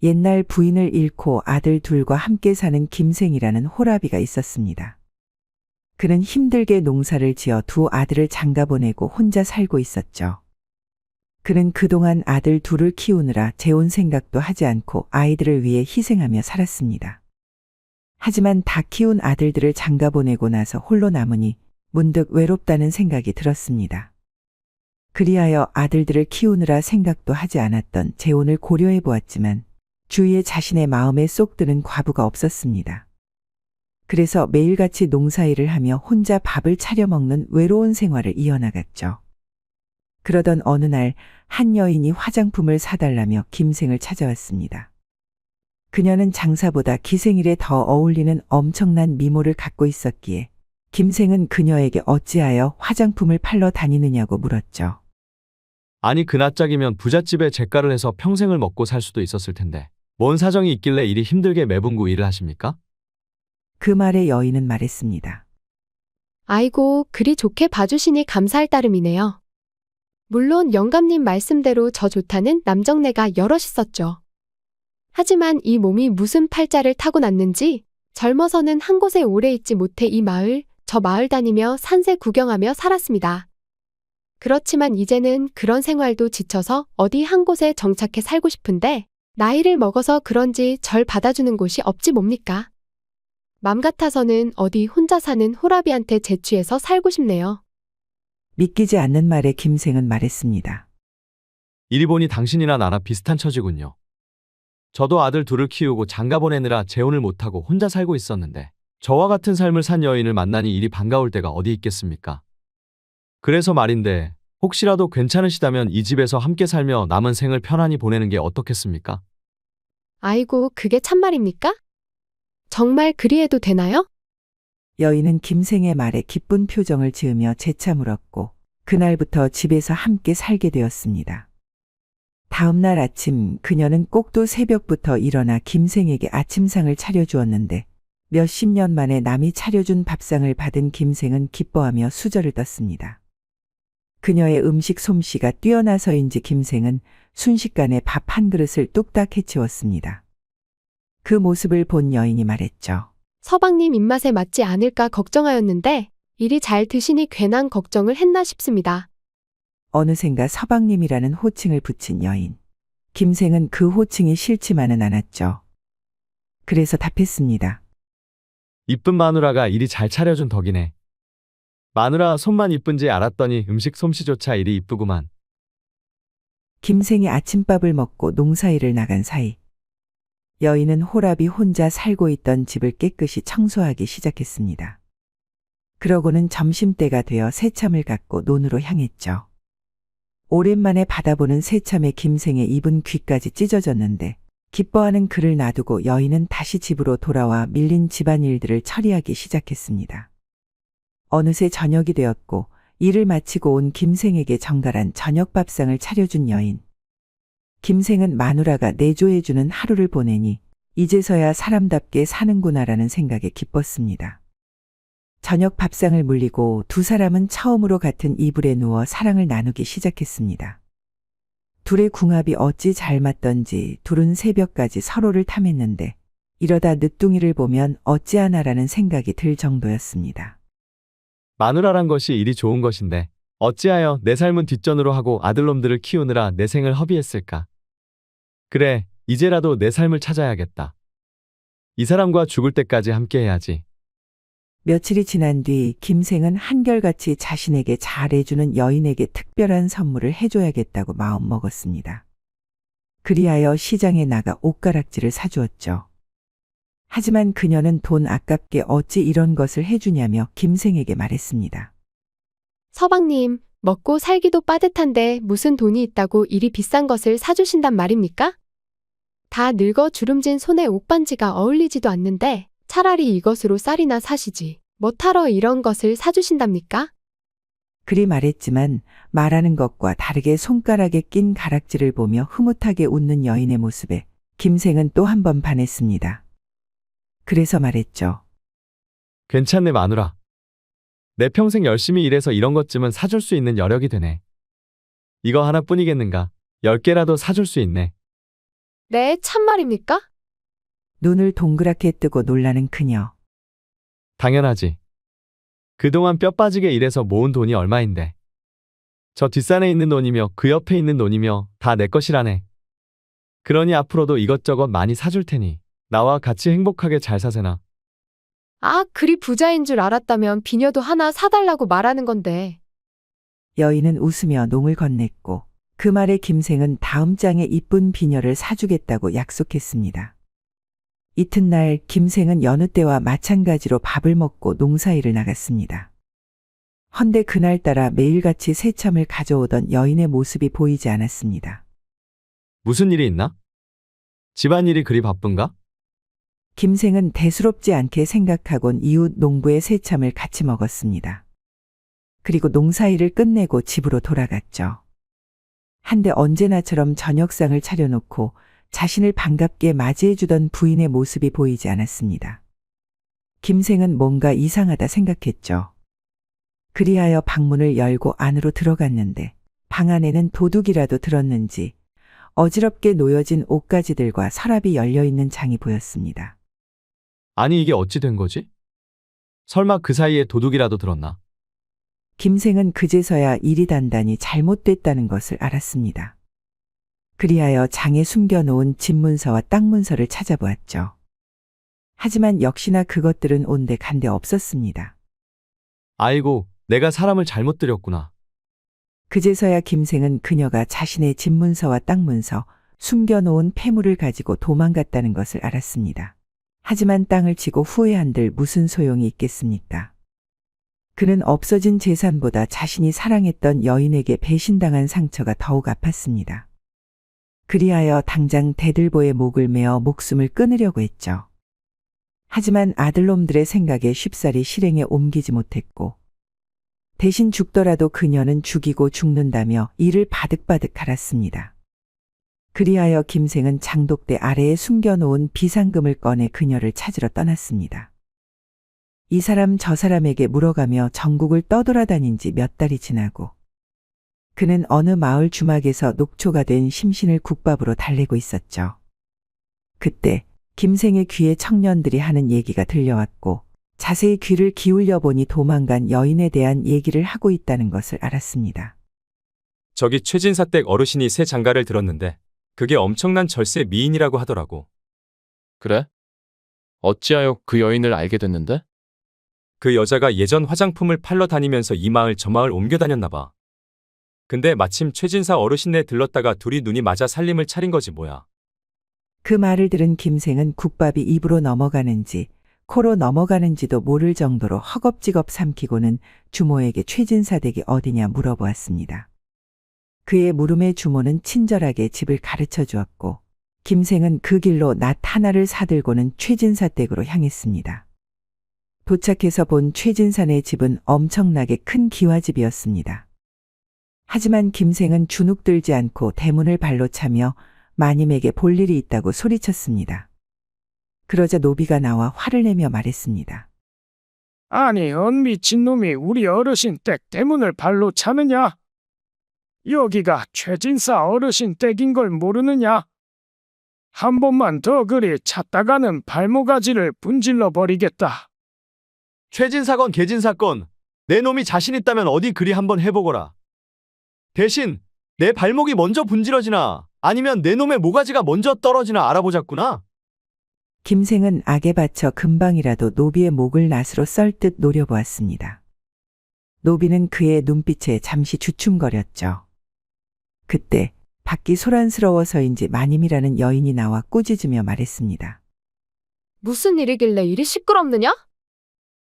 옛날 부인을 잃고 아들 둘과 함께 사는 김생이라는 호라비가 있었습니다. 그는 힘들게 농사를 지어 두 아들을 장가보내고 혼자 살고 있었죠. 그는 그동안 아들 둘을 키우느라 재혼 생각도 하지 않고 아이들을 위해 희생하며 살았습니다. 하지만 다 키운 아들들을 장가보내고 나서 홀로 남으니 문득 외롭다는 생각이 들었습니다. 그리하여 아들들을 키우느라 생각도 하지 않았던 재혼을 고려해 보았지만 주위에 자신의 마음에 쏙 드는 과부가 없었습니다. 그래서 매일같이 농사일을 하며 혼자 밥을 차려 먹는 외로운 생활을 이어나갔죠. 그러던 어느 날 한 여인이 화장품을 사달라며 김생을 찾아왔습니다. 그녀는 장사보다 기생일에 더 어울리는 엄청난 미모를 갖고 있었기에 김생은 그녀에게 어찌하여 화장품을 팔러 다니느냐고 물었죠. 아니 그나짝이면 부잣집에 재가를 해서 평생을 먹고 살 수도 있었을 텐데 뭔 사정이 있길래 이리 힘들게 매분구 일을 하십니까? 그 말에 여인은 말했습니다. 아이고, 그리 좋게 봐주시니 감사할 따름이네요. 물론 영감님 말씀대로 저 좋다는 남정네가 여럿 있었죠. 하지만 이 몸이 무슨 팔자를 타고났는지 젊어서는 한 곳에 오래 있지 못해 이 마을, 저 마을 다니며 산세 구경하며 살았습니다. 그렇지만 이제는 그런 생활도 지쳐서 어디 한 곳에 정착해 살고 싶은데 나이를 먹어서 그런지 절 받아주는 곳이 없지 뭡니까? 맘 같아서는 어디 혼자 사는 호라비한테 재취해서 살고 싶네요. 믿기지 않는 말에 김생은 말했습니다. 이리 보니 당신이나 나랑 비슷한 처지군요. 저도 아들 둘을 키우고 장가 보내느라 재혼을 못하고 혼자 살고 있었는데 저와 같은 삶을 산 여인을 만나니 이리 반가울 때가 어디 있겠습니까? 그래서 말인데 혹시라도 괜찮으시다면 이 집에서 함께 살며 남은 생을 편안히 보내는 게 어떻겠습니까? 아이고, 그게 참말입니까? 정말 그리해도 되나요? 여인은 김생의 말에 기쁜 표정을 지으며 재차 물었고 그날부터 집에서 함께 살게 되었습니다. 다음 날 아침 그녀는 꼭두 새벽부터 일어나 김생에게 아침상을 차려주었는데 몇십 년 만에 남이 차려준 밥상을 받은 김생은 기뻐하며 수저를 떴습니다. 그녀의 음식 솜씨가 뛰어나서인지 김생은 순식간에 밥 한 그릇을 뚝딱 해치웠습니다. 그 모습을 본 여인이 말했죠. 서방님 입맛에 맞지 않을까 걱정하였는데 일이 잘 드시니 괜한 걱정을 했나 싶습니다. 어느샌가 서방님이라는 호칭을 붙인 여인. 김생은 그 호칭이 싫지만은 않았죠. 그래서 답했습니다. 이쁜 마누라가 일이 잘 차려준 덕이네. 마누라 손만 이쁜지 알았더니 음식 솜씨조차 이리 이쁘구만. 김생이 아침밥을 먹고 농사일을 나간 사이 여인은 호랍이 혼자 살고 있던 집을 깨끗이 청소하기 시작했습니다. 그러고는 점심때가 되어 새참을 갖고 논으로 향했죠. 오랜만에 받아보는 새참에 김생의 입은 귀까지 찢어졌는데 기뻐하는 그를 놔두고 여인은 다시 집으로 돌아와 밀린 집안일들을 처리하기 시작했습니다. 어느새 저녁이 되었고 일을 마치고 온 김생에게 정갈한 저녁 밥상을 차려준 여인. 김생은 마누라가 내조해주는 하루를 보내니 이제서야 사람답게 사는구나라는 생각에 기뻤습니다. 저녁 밥상을 물리고 두 사람은 처음으로 같은 이불에 누워 사랑을 나누기 시작했습니다. 둘의 궁합이 어찌 잘 맞던지 둘은 새벽까지 서로를 탐했는데 이러다 늦둥이를 보면 어찌하나라는 생각이 들 정도였습니다. 마누라란 것이 일이 좋은 것인데 어찌하여 내 삶은 뒷전으로 하고 아들놈들을 키우느라 내 생을 허비했을까? 그래, 이제라도 내 삶을 찾아야겠다. 이 사람과 죽을 때까지 함께해야지. 며칠이 지난 뒤 김생은 한결같이 자신에게 잘해주는 여인에게 특별한 선물을 해줘야겠다고 마음먹었습니다. 그리하여 시장에 나가 옷가락지를 사주었죠. 하지만 그녀는 돈 아깝게 어찌 이런 것을 해주냐며 김생에게 말했습니다. 서방님, 먹고 살기도 빠듯한데 무슨 돈이 있다고 이리 비싼 것을 사주신단 말입니까? 다 늙어 주름진 손에 옥반지가 어울리지도 않는데 차라리 이것으로 쌀이나 사시지. 뭐하러 이런 것을 사주신답니까? 그리 말했지만 말하는 것과 다르게 손가락에 낀 가락지를 보며 흐뭇하게 웃는 여인의 모습에 김생은 또 한 번 반했습니다. 그래서 말했죠. 괜찮네 마누라. 내 평생 열심히 일해서 이런 것쯤은 사줄 수 있는 여력이 되네. 이거 하나뿐이겠는가? 10개라도 사줄 수 있네. 네, 참말입니까? 눈을 동그랗게 뜨고 놀라는 그녀. 당연하지. 그동안 뼈 빠지게 일해서 모은 돈이 얼마인데. 저 뒷산에 있는 돈이며 그 옆에 있는 돈이며 다 내 것이라네. 그러니 앞으로도 이것저것 많이 사줄 테니 나와 같이 행복하게 잘 사세나. 아, 그리 부자인 줄 알았다면 비녀도 하나 사달라고 말하는 건데. 여인은 웃으며 농을 건넸고 그 말에 김생은 다음 장에 이쁜 비녀를 사주겠다고 약속했습니다. 이튿날 김생은 여느 때와 마찬가지로 밥을 먹고 농사일을 나갔습니다. 헌데 그날따라 매일같이 새참을 가져오던 여인의 모습이 보이지 않았습니다. 무슨 일이 있나? 집안일이 그리 바쁜가? 김생은 대수롭지 않게 생각하곤 이웃 농부의 새참을 같이 먹었습니다. 그리고 농사일을 끝내고 집으로 돌아갔죠. 한데 언제나처럼 저녁상을 차려놓고 자신을 반갑게 맞이해주던 부인의 모습이 보이지 않았습니다. 김생은 뭔가 이상하다 생각했죠. 그리하여 방문을 열고 안으로 들어갔는데 방 안에는 도둑이라도 들었는지 어지럽게 놓여진 옷가지들과 서랍이 열려있는 장이 보였습니다. 아니 이게 어찌 된 거지? 설마 그 사이에 도둑이라도 들었나? 김생은 그제서야 일이 단단히 잘못됐다는 것을 알았습니다. 그리하여 장에 숨겨놓은 집문서와 땅문서를 찾아보았죠. 하지만 역시나 그것들은 온데 간데 없었습니다. 아이고, 내가 사람을 잘못 들였구나. 그제서야 김생은 그녀가 자신의 집문서와 땅문서, 숨겨놓은 폐물을 가지고 도망갔다는 것을 알았습니다. 하지만 땅을 치고 후회한들 무슨 소용이 있겠습니까? 그는 없어진 재산보다 자신이 사랑했던 여인에게 배신당한 상처가 더욱 아팠습니다. 그리하여 당장 대들보의 목을 메어 목숨을 끊으려고 했죠. 하지만 아들놈들의 생각에 쉽사리 실행에 옮기지 못했고 대신 죽더라도 그녀는 죽이고 죽는다며 이를 바득바득 갈았습니다. 그리하여 김생은 장독대 아래에 숨겨놓은 비상금을 꺼내 그녀를 찾으러 떠났습니다. 이 사람 저 사람에게 물어가며 전국을 떠돌아다닌 지 몇 달이 지나고 그는 어느 마을 주막에서 녹초가 된 심신을 국밥으로 달래고 있었죠. 그때 김생의 귀에 청년들이 하는 얘기가 들려왔고 자세히 귀를 기울여 보니 도망간 여인에 대한 얘기를 하고 있다는 것을 알았습니다. 저기 최진사 댁 어르신이 새 장가를 들었는데 그게 엄청난 절세 미인이라고 하더라고. 그래? 어찌하여 그 여인을 알게 됐는데? 그 여자가 예전 화장품을 팔러 다니면서 이 마을 저 마을 옮겨 다녔나 봐. 근데 마침 최진사 어르신네 들렀다가 둘이 눈이 맞아 살림을 차린 거지 뭐야. 그 말을 들은 김생은 국밥이 입으로 넘어가는지 코로 넘어가는지도 모를 정도로 허겁지겁 삼키고는 주모에게 최진사 댁이 어디냐 물어보았습니다. 그의 물음에 주모는 친절하게 집을 가르쳐 주었고 김생은 그 길로 낫 하나를 사들고는 최진사 댁으로 향했습니다. 도착해서 본 최진사네 집은 엄청나게 큰 기와집이었습니다. 하지만 김생은 주눅들지 않고 대문을 발로 차며 마님에게 볼 일이 있다고 소리쳤습니다. 그러자 노비가 나와 화를 내며 말했습니다. 아니, 미친놈이 우리 어르신 댁 대문을 발로 차느냐? 여기가 최진사 어르신 댁인 걸 모르느냐? 한 번만 더 그리 찾다가는 발모가지를 분질러 버리겠다. 최진사건 개진사건 내 놈이 자신 있다면 어디 그리 한번 해보거라. 대신 내 발목이 먼저 분질러지나 아니면 내 놈의 모가지가 먼저 떨어지나 알아보자꾸나. 김생은 악에 받쳐 금방이라도 노비의 목을 낫으로 썰듯 노려보았습니다. 노비는 그의 눈빛에 잠시 주춤거렸죠. 그때 밖이 소란스러워서인지 마님이라는 여인이 나와 꾸짖으며 말했습니다. 무슨 일이길래 이리 시끄럽느냐?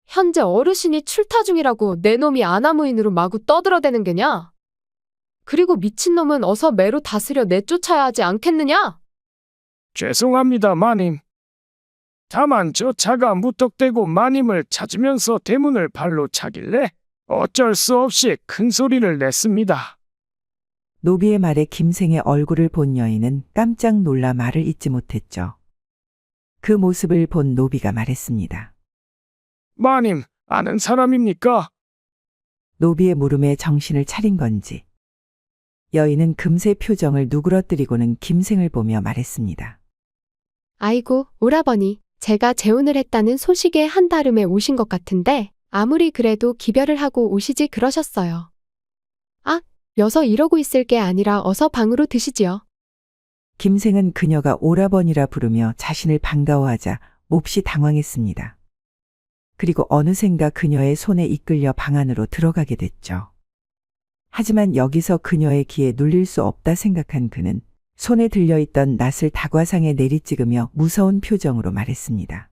현재 어르신이 출타 중이라고 내 놈이 아나무인으로 마구 떠들어대는 게냐? 그리고 미친놈은 어서 매로 다스려 내쫓아야 하지 않겠느냐? 죄송합니다, 마님. 다만 저 차가 무턱대고 마님을 찾으면서 대문을 발로 차길래 어쩔 수 없이 큰 소리를 냈습니다. 노비의 말에 김생의 얼굴을 본 여인은 깜짝 놀라 말을 잇지 못했죠. 그 모습을 본 노비가 말했습니다. 마님, 아는 사람입니까? 노비의 물음에 정신을 차린 건지 여인은 금세 표정을 누그러뜨리고는 김생을 보며 말했습니다. 아이고, 오라버니, 제가 재혼을 했다는 소식에 한달음에 오신 것 같은데 아무리 그래도 기별을 하고 오시지 그러셨어요. 아, 여서 이러고 있을 게 아니라 어서 방으로 드시지요. 김생은 그녀가 오라버니라 부르며 자신을 반가워하자 몹시 당황했습니다. 그리고 어느샌가 그녀의 손에 이끌려 방 안으로 들어가게 됐죠. 하지만 여기서 그녀의 기에 눌릴 수 없다 생각한 그는 손에 들려있던 낫을 다과상에 내리찍으며 무서운 표정으로 말했습니다.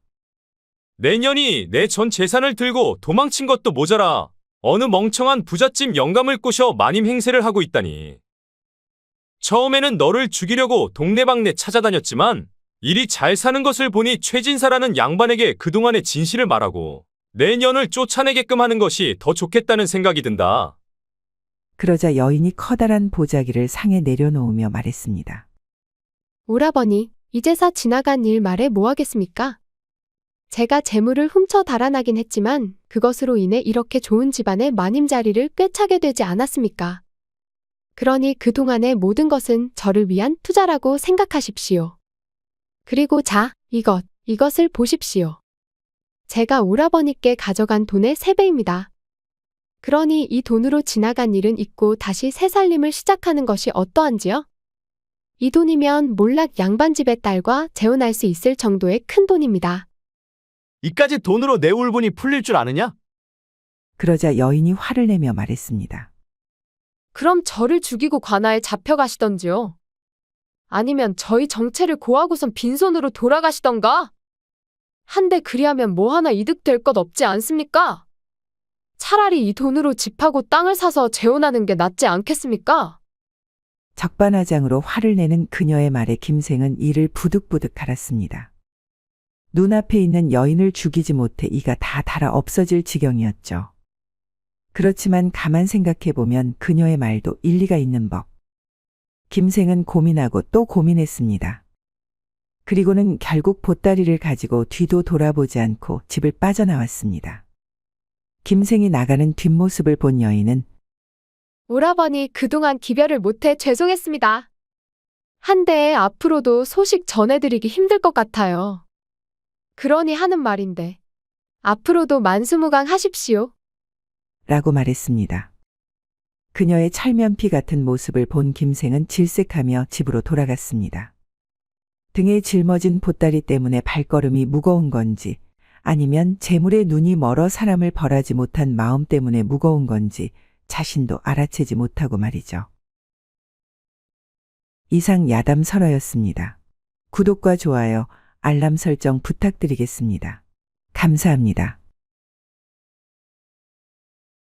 내년이 내 전 재산을 들고 도망친 것도 모자라 어느 멍청한 부잣집 영감을 꼬셔 마님 행세를 하고 있다니. 처음에는 너를 죽이려고 동네방네 찾아다녔지만 일이 잘 사는 것을 보니 최진사라는 양반에게 그동안의 진실을 말하고 내년을 쫓아내게끔 하는 것이 더 좋겠다는 생각이 든다. 그러자 여인이 커다란 보자기를 상에 내려놓으며 말했습니다. 오라버니, 이제서 지나간 일 말해 뭐 하겠습니까? 제가 재물을 훔쳐 달아나긴 했지만 그것으로 인해 이렇게 좋은 집안의 마님 자리를 꿰차게 되지 않았습니까? 그러니 그동안의 모든 것은 저를 위한 투자라고 생각하십시오. 그리고 자, 이것을 보십시오. 제가 오라버니께 가져간 돈의 3배입니다. 그러니 이 돈으로 지나간 일은 잊고 다시 새 살림을 시작하는 것이 어떠한지요? 이 돈이면 몰락 양반집의 딸과 재혼할 수 있을 정도의 큰 돈입니다. 이까지 돈으로 내 울분이 풀릴 줄 아느냐? 그러자 여인이 화를 내며 말했습니다. 그럼 저를 죽이고 관아에 잡혀가시던지요. 아니면 저희 정체를 고하고선 빈손으로 돌아가시던가. 한데 그리하면 뭐 하나 이득될 것 없지 않습니까? 차라리 이 돈으로 집하고 땅을 사서 재혼하는 게 낫지 않겠습니까? 적반하장으로 화를 내는 그녀의 말에 김생은 이를 부득부득 갈았습니다. 눈앞에 있는 여인을 죽이지 못해 이가 다 달아 없어질 지경이었죠. 그렇지만 가만 생각해보면 그녀의 말도 일리가 있는 법. 김생은 고민하고 또 고민했습니다. 그리고는 결국 보따리를 가지고 뒤도 돌아보지 않고 집을 빠져나왔습니다. 김생이 나가는 뒷모습을 본 여인은 오라버니, 그동안 기별을 못해 죄송했습니다. 한데 앞으로도 소식 전해드리기 힘들 것 같아요. 그러니 하는 말인데 앞으로도 만수무강하십시오. 라고 말했습니다. 그녀의 철면피 같은 모습을 본 김생은 질색하며 집으로 돌아갔습니다. 등에 짊어진 보따리 때문에 발걸음이 무거운 건지 아니면 재물에 눈이 멀어 사람을 벌하지 못한 마음 때문에 무거운 건지 자신도 알아채지 못하고 말이죠. 이상 야담 설화였습니다. 구독과 좋아요, 알람 설정 부탁드리겠습니다. 감사합니다.